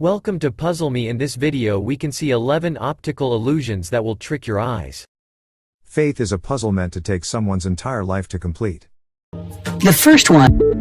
Welcome to Puzzle Me. In this video we can see 11 optical illusions that will trick your eyes. Faith is a puzzle meant to take someone's entire life to complete. The first one.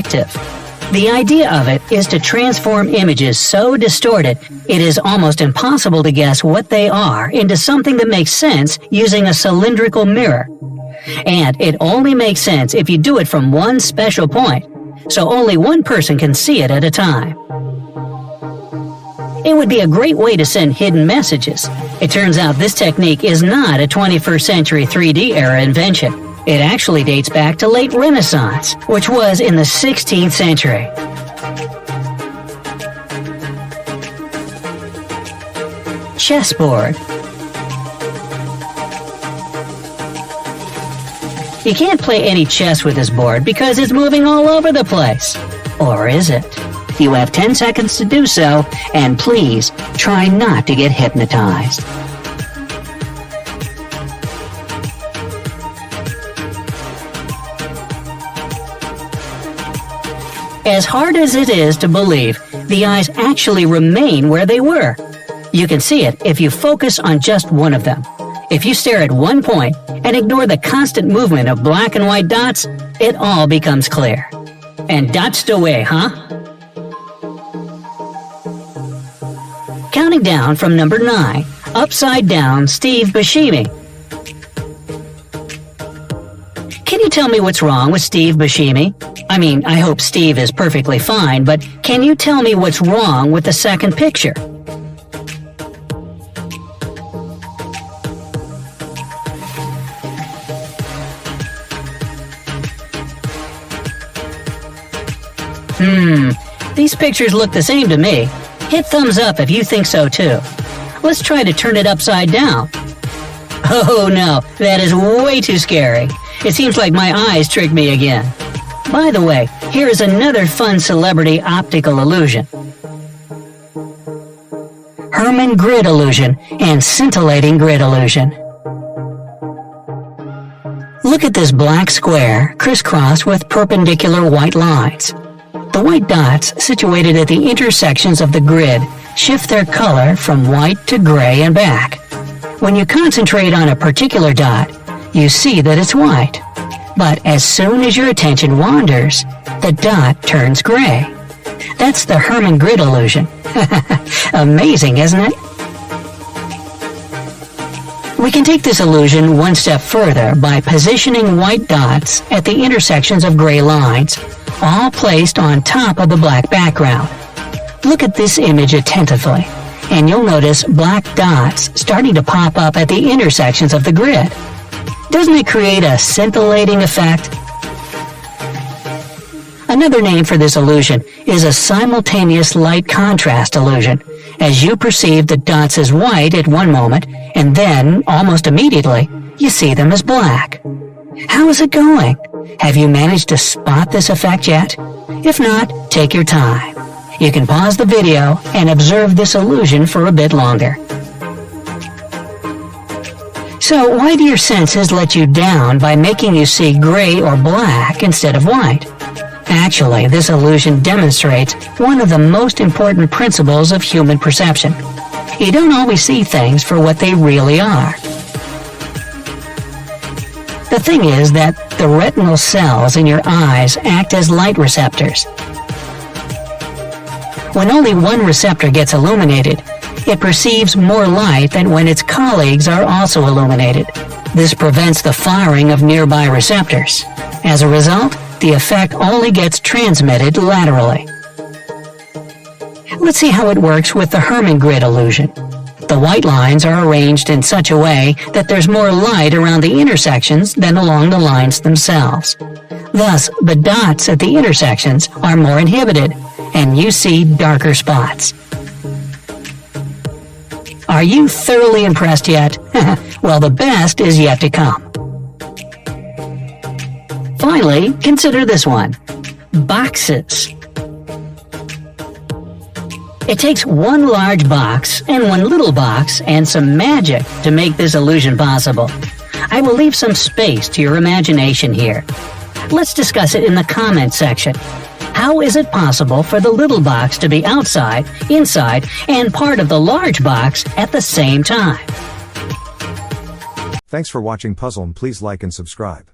perspective. The idea of it is to transform images so distorted it is almost impossible to guess what they are into something that makes sense using a cylindrical mirror. And it only makes sense if you do it from one special point, so only one person can see it at a time. It would be a great way to send hidden messages. It turns out this technique is not a 21st century 3D era invention. It actually dates back to late Renaissance, which was in the 16th century. Chessboard. You can't play any chess with this board because it's moving all over the place. Or is it? You have 10 seconds to do so, and please try not to get hypnotized. As hard as it is to believe, the eyes actually remain where they were. You can see it if you focus on just one of them. If you stare at one point and ignore the constant movement of black and white dots, it all becomes clear. And that's the way, huh? Counting down from number 9, Upside Down Steve Buscemi. Can you tell me what's wrong with Steve Buscemi? I mean, I hope Steve is perfectly fine, but can you tell me what's wrong with the second picture? These pictures look the same to me. Hit thumbs up if you think so too. Let's try to turn it upside down. Oh no, that is way too scary. It seems like my eyes tricked me again. By the way, here is another fun celebrity optical illusion. Hermann grid illusion and scintillating grid illusion. Look at this black square crisscrossed with perpendicular white lines. The white dots situated at the intersections of the grid shift their color from white to gray and back. When you concentrate on a particular dot, you see that it's white. But as soon as your attention wanders, the dot turns gray. That's the Hermann grid illusion. Amazing, isn't it? We can take this illusion one step further by positioning white dots at the intersections of gray lines, all placed on top of the black background. Look at this image attentively, and you'll notice black dots starting to pop up at the intersections of the grid. Doesn't it create a scintillating effect? Another name for this illusion is a simultaneous light contrast illusion, as you perceive the dots as white at one moment, and then, almost immediately, you see them as black. How is it going? Have you managed to spot this effect yet? If not, take your time. You can pause the video and observe this illusion for a bit longer. So why do your senses let you down by making you see gray or black instead of white? Actually, this illusion demonstrates one of the most important principles of human perception. You don't always see things for what they really are. The thing is that the retinal cells in your eyes act as light receptors. When only one receptor gets illuminated, it perceives more light than when its colleagues are also illuminated. This prevents the firing of nearby receptors. As a result, the effect only gets transmitted laterally. Let's see how it works with the Hermann grid illusion. The white lines are arranged in such a way that there's more light around the intersections than along the lines themselves. Thus, the dots at the intersections are more inhibited, and you see darker spots. Are you thoroughly impressed yet? Well, the best is yet to come. Finally, consider this one. Boxes. It takes one large box and one little box and some magic to make this illusion possible. I will leave some space to your imagination here. Let's discuss it in the comments section. How is it possible for the little box to be outside, inside, and part of the large box at the same time? Thanks for watching Puzzle, and please like and subscribe.